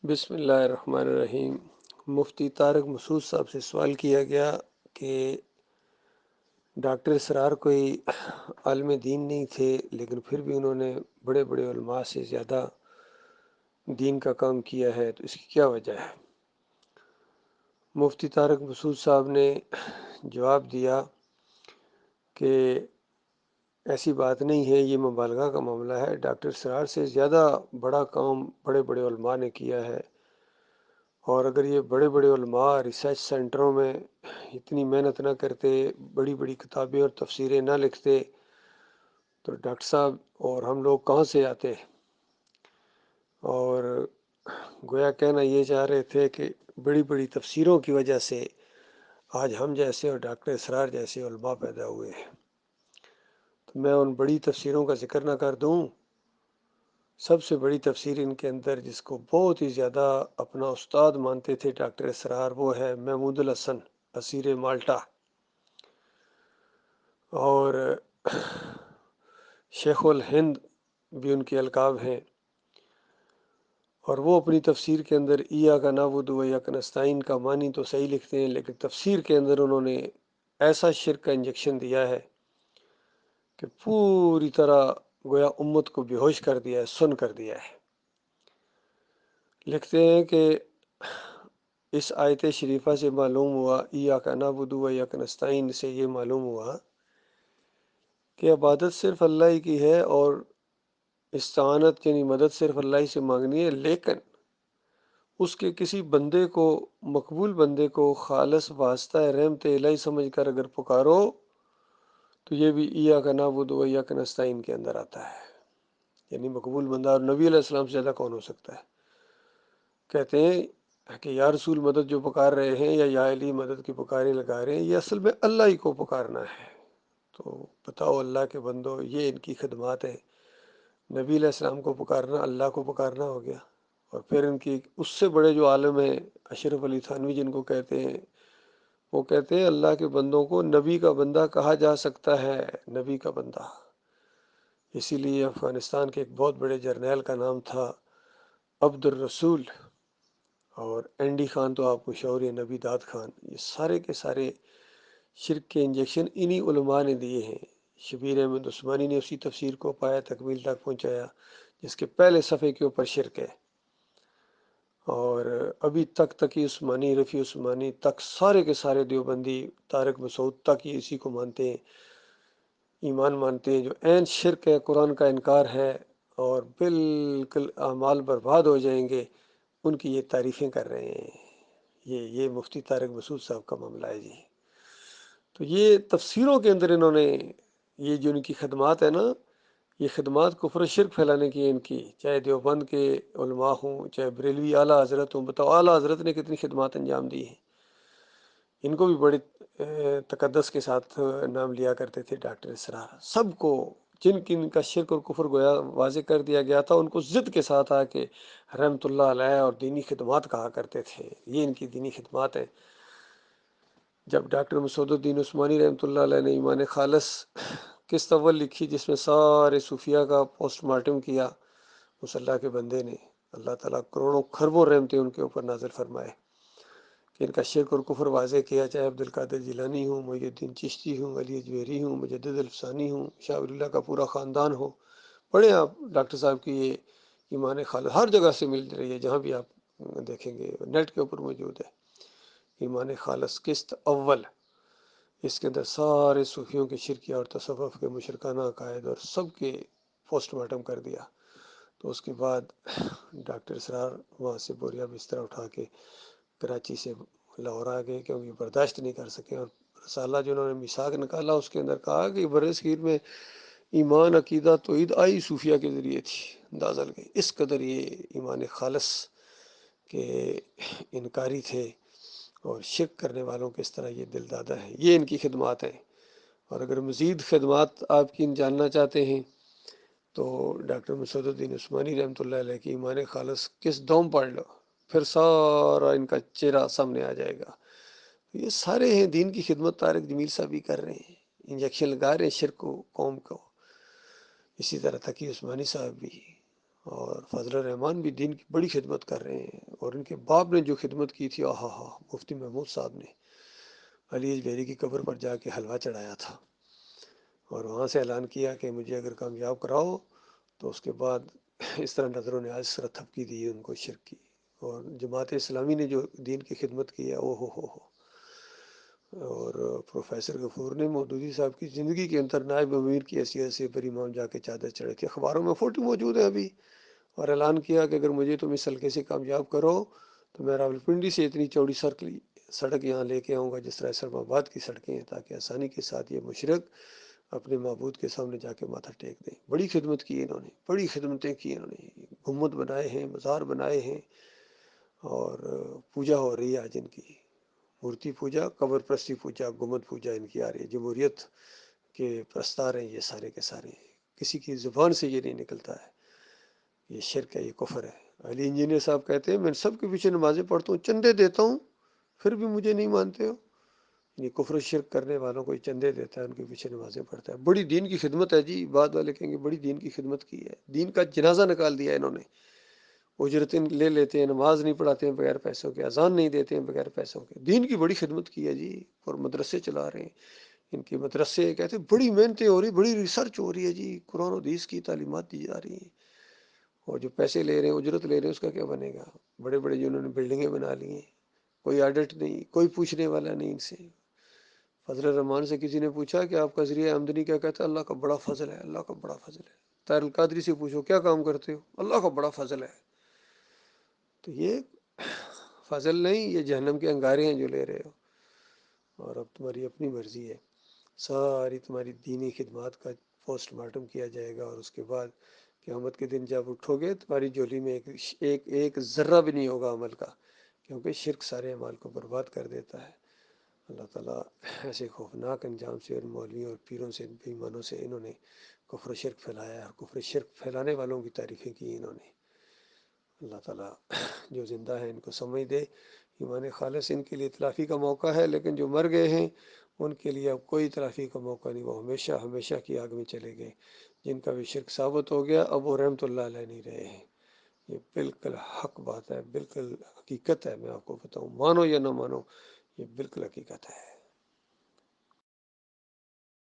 بسم اللہ الرحمن الرحیم۔ مفتی طارق مسعود صاحب سے سوال کیا گیا کہ ڈاکٹر اسرار کوئی عالم دین نہیں تھے، لیکن پھر بھی انہوں نے بڑے بڑے علماء سے زیادہ دین کا کام کیا ہے، تو اس کی کیا وجہ ہے؟ مفتی طارق مسعود صاحب نے جواب دیا کہ ایسی بات نہیں ہے، یہ مبالغہ کا معاملہ ہے۔ ڈاکٹر اسرار سے زیادہ بڑا کام بڑے بڑے علماء نے کیا ہے، اور اگر یہ بڑے بڑے علماء ریسرچ سینٹروں میں اتنی محنت نہ کرتے، بڑی بڑی کتابیں اور تفسیریں نہ لکھتے، تو ڈاکٹر صاحب اور ہم لوگ کہاں سے آتے؟ اور گویا کہنا یہ چاہ رہے تھے کہ بڑی بڑی تفسیروں کی وجہ سے آج ہم جیسے اور ڈاکٹر اسرار جیسے علماء پیدا ہوئے ہیں۔ تو میں ان بڑی تفسیروں کا ذکر نہ کر دوں، سب سے بڑی تفسیر ان کے اندر جس کو بہت ہی زیادہ اپنا استاد مانتے تھے ڈاکٹر اسرار، وہ ہے محمود الحسن اسیر مالٹا، اور شیخ الہند بھی ان کے القاب ہیں۔ اور وہ اپنی تفسیر کے اندر ایاک نعبد و ایاک نستعین کا معنی تو صحیح لکھتے ہیں، لیکن تفسیر کے اندر انہوں نے ایسا شرک کا انجیکشن دیا ہے کہ پوری طرح گویا امت کو بے ہوش کر دیا ہے، سن کر دیا ہے۔ لکھتے ہیں کہ اس آیت شریفہ سے معلوم ہوا، ایاک نعبد و ایاک نستعین سے یہ معلوم ہوا کہ عبادت صرف اللہ ہی کی ہے، اور استعانت یعنی مدد صرف اللہ ہی سے مانگنی ہے، لیکن اس کے کسی بندے کو، مقبول بندے کو خالص واسطہ رحمت الہی سمجھ کر اگر پکارو تو یہ بھی ایاک نعبد و ایاک نستعین کے اندر آتا ہے۔ یعنی مقبول بندہ، اور نبی علیہ السلام سے زیادہ کون ہو سکتا ہے؟ کہتے ہیں کہ یا رسول مدد جو پکار رہے ہیں، یا علی مدد کی پکاریں لگا رہے ہیں، یہ اصل میں اللہ ہی کو پکارنا ہے۔ تو بتاؤ اللہ کے بندو، یہ ان کی خدمات ہیں۔ نبی علیہ السلام کو پکارنا اللہ کو پکارنا ہو گیا۔ اور پھر ان کی اس سے بڑے جو عالم ہیں اشرف علی تھانوی جن کو کہتے ہیں، وہ کہتے ہیں اللہ کے بندوں کو نبی کا بندہ کہا جا سکتا ہے، نبی کا بندہ۔ اسی لیے افغانستان کے ایک بہت بڑے جرنیل کا نام تھا عبد الرسول، اور اینڈی خان تو آپ کو شعور نبی داد خان۔ یہ سارے کے سارے شرک کے انجیکشن انہی علماء نے دیے ہیں۔ شبیر احمد عثمانی نے اسی تفسیر کو پایا تکمیل تک پہنچایا، جس کے پہلے صفحے کے اوپر شرک ہے۔ اور ابھی تک تقی عثمانی، رفیع عثمانی تک، سارے کے سارے دیوبندی، طارق مسعود تک یہ اسی کو مانتے ہیں، ایمان مانتے ہیں۔ جو عین شرک ہے، قرآن کا انکار ہے، اور بالکل اعمال برباد ہو جائیں گے، ان کی یہ تعریفیں کر رہے ہیں۔ یہ مفتی طارق مسعود صاحب کا معاملہ ہے جی۔ تو یہ تفسیروں کے اندر انہوں نے یہ جو ان کی خدمات ہے نا، یہ خدمات کفر و شرک پھیلانے کی ان کی، چاہے دیوبند کے علماء ہوں، چاہے بریلوی اعلیٰ حضرت ہوں۔ بتاؤ اعلیٰ حضرت نے کتنی خدمات انجام دی ہیں۔ ان کو بھی بڑے تقدس کے ساتھ نام لیا کرتے تھے ڈاکٹر اسرار۔ سب کو جن کن کا شرک اور کفر گویا واضح کر دیا گیا تھا، ان کو ضد کے ساتھ آ کے رحمت اللہ علیہ اور دینی خدمات کہا کرتے تھے۔ یہ ان کی دینی خدمات ہیں۔ جب ڈاکٹر مسعود الدین عثمانی رحمۃ اللہ علیہ نے ایمان خالص قسط اول لکھی، جس میں سارے صوفیہ کا پوسٹ مارٹم کیا اس اللہ کے بندے نے، اللہ تعالیٰ کروڑوں خربوں رحمتیں ان کے اوپر نازل فرمائے، کہ ان کا شرک اور کفر واضح کیا، چاہے عبد القادر جیلانی ہوں، محی الدین چشتی ہوں، علی اجمیری ہوں، مجدد الفسانی ہوں، شاہ ولی اللہ کا پورا خاندان ہو۔ پڑھیں آپ ڈاکٹر صاحب کی یہ ایمان خالص، ہر جگہ سے مل رہی ہے، جہاں بھی آپ دیکھیں گے نیٹ کے اوپر موجود ہے، ایمان خالص قسط اول۔ اس کے اندر سارے صوفیوں کے شرکیہ اور تصوف کے مشرکانہ عقائد اور سب کے پوسٹ مارٹم کر دیا۔ تو اس کے بعد ڈاکٹر اسرار وہاں سے بوریا بستر اٹھا کے کراچی سے لاہور آ گئے، کیونکہ برداشت نہیں کر سکے۔ اور رسالہ جو انہوں نے میثاق نکالا، اس کے اندر کہا کہ برصغیر میں ایمان، عقیدہ، توحید آئی صوفیہ کے ذریعے تھی۔ اندازہ لگے اس قدر یہ ایمان خالص کے انکاری تھے، اور شرک کرنے والوں کے اس طرح یہ دل دادا ہیں۔ یہ ان کی خدمات ہیں۔ اور اگر مزید خدمات آپ کی جاننا چاہتے ہیں تو ڈاکٹر مسعود الدین عثمانی رحمۃ اللہ علیہ کی ایمان خالص کس دوم پڑھ لو، پھر سارا ان کا چہرہ سامنے آ جائے گا۔ یہ سارے ہیں دین کی خدمت، طارق جمیل صاحب بھی کر رہے ہیں، انجیکشن لگا رہے ہیں شرک کو، قوم کو۔ اسی طرح تقی عثمانی صاحب بھی، اور فضل الرحمان بھی دین کی بڑی خدمت کر رہے ہیں، اور ان کے باپ نے جو خدمت کی تھی، آہا ہا، مفتی محمود صاحب نے علی اجمیری کی قبر پر جا کے حلوہ چڑھایا تھا، اور وہاں سے اعلان کیا کہ مجھے اگر کامیاب کراؤ تو اس کے بعد اس طرح نظر و نیاز، اس طرح تھپکی دی ان کو شرک کی۔ اور جماعت اسلامی نے جو دین کی خدمت کی ہے، او ہو۔ اور پروفیسر غفور نے مودودی صاحب کی زندگی کے اندر نائب امیر کی حیثیت سے بری امام جا کے چادر چڑھے تھے، اخباروں میں فوٹو موجود ہے ابھی، اور اعلان کیا کہ اگر مجھے تم اس حلقے سے کامیاب کرو تو میں راولپنڈی سے اتنی چوڑی سڑک یہاں لے کے آؤں گا جس طرح اسلام آباد کی سڑکیں ہیں، تاکہ آسانی کے ساتھ یہ مشرق اپنے معبود کے سامنے جا کے ماتھا ٹیک دیں۔ بڑی خدمت کی انہوں نے، بڑی خدمتیں کی انہوں نے، گنبد بنائے ہیں، مزار بنائے ہیں، اور پوجا ہو رہی ہے آج ان کی، مورتی پوجا، قبر پرستی پوجا، گنبد پوجا ان کی آ رہی ہے۔ جمہوریت کے پرستار ہیں یہ سارے کے سارے، کسی کی زبان سے یہ نہیں نکلتا ہے، یہ شرک ہے، یہ کفر ہے۔ علی انجینئر صاحب کہتے ہیں میں سب کے پیچھے نمازیں پڑھتا ہوں، چندے دیتا ہوں، پھر بھی مجھے نہیں مانتے ہو۔ یہ کفر و شرک کرنے والوں کو چندے دیتا ہے، ان کے پیچھے نمازیں پڑھتا ہے۔ بڑی دین کی خدمت ہے جی، بعد والے کہیں گے بڑی دین کی خدمت کی ہے، دین کا جنازہ نکال دیا انہوں نے، اجرتیں لے لیتے ہیں، نماز نہیں پڑھاتے ہیں بغیر پیسوں کے، اذان نہیں دیتے ہیں بغیر پیسوں کے، دین کی بڑی خدمت کی ہے جی، اور مدرسے چلا رہے ہیں۔ ان کے مدرسے کہتے ہیں بڑی محنتیں ہو رہی، بڑی ریسرچ ہو رہی ہے جی، قرآن و حدیث کی تعلیمات دی جا رہی ہیں، اور جو پیسے لے رہے ہیں، اجرت لے رہے ہیں، اس کا کیا بنے گا؟ بڑے بڑے جو انہوں نے بلڈنگیں بنا لی ہیں، کوئی آڈٹ نہیں، کوئی پوچھنے والا نہیں ان سے۔ فضل الرحمان سے کسی نے پوچھا کہ آپ کا ذریعہ آمدنی کیا؟ کہتا ہے اللہ کا بڑا فضل ہے، اللہ کا بڑا فضل ہے۔ طاہر القادری سے پوچھو کیا کام کرتے ہو؟ اللہ کا بڑا فضل ہے۔ تو یہ فضل نہیں، یہ جہنم کے انگارے ہیں جو لے رہے ہو، اور اب تمہاری اپنی مرضی ہے۔ ساری تمہاری دینی خدمات کا پوسٹ مارٹم کیا جائے گا، اور اس کے بعد قیامت کے دن جب اٹھو گے تمہاری جولی میں ایک ذرہ بھی نہیں ہوگا عمل کا، کیونکہ شرک سارے اعمال کو برباد کر دیتا ہے۔ اللہ تعالیٰ ایسے خوفناک انجام سے، ان مولویوں اور پیروں سے، بے ایمانوں سے انہوں نے کفر و شرک پھیلایا ہے، اور کفر و شرک پھیلانے والوں کی تعریفیں کی انہوں نے۔ اللہ تعالیٰ جو زندہ ہے ان کو سمجھ دے، ایمان خالص ان کے لیے تلافی کا موقع ہے، لیکن جو مر گئے ہیں ان کے لیے اب کوئی تلافی کا موقع نہیں، وہ ہمیشہ ہمیشہ کی آگ میں چلے گئے۔ جن کا بھی شرک ثابت ہو گیا اب وہ رحمت اللہ علیہ نہیں رہے ہیں۔ یہ بالکل حق بات ہے، بالکل حقیقت ہے، میں آپ کو بتاؤں، مانو یا نہ مانو، یہ بالکل حقیقت ہے۔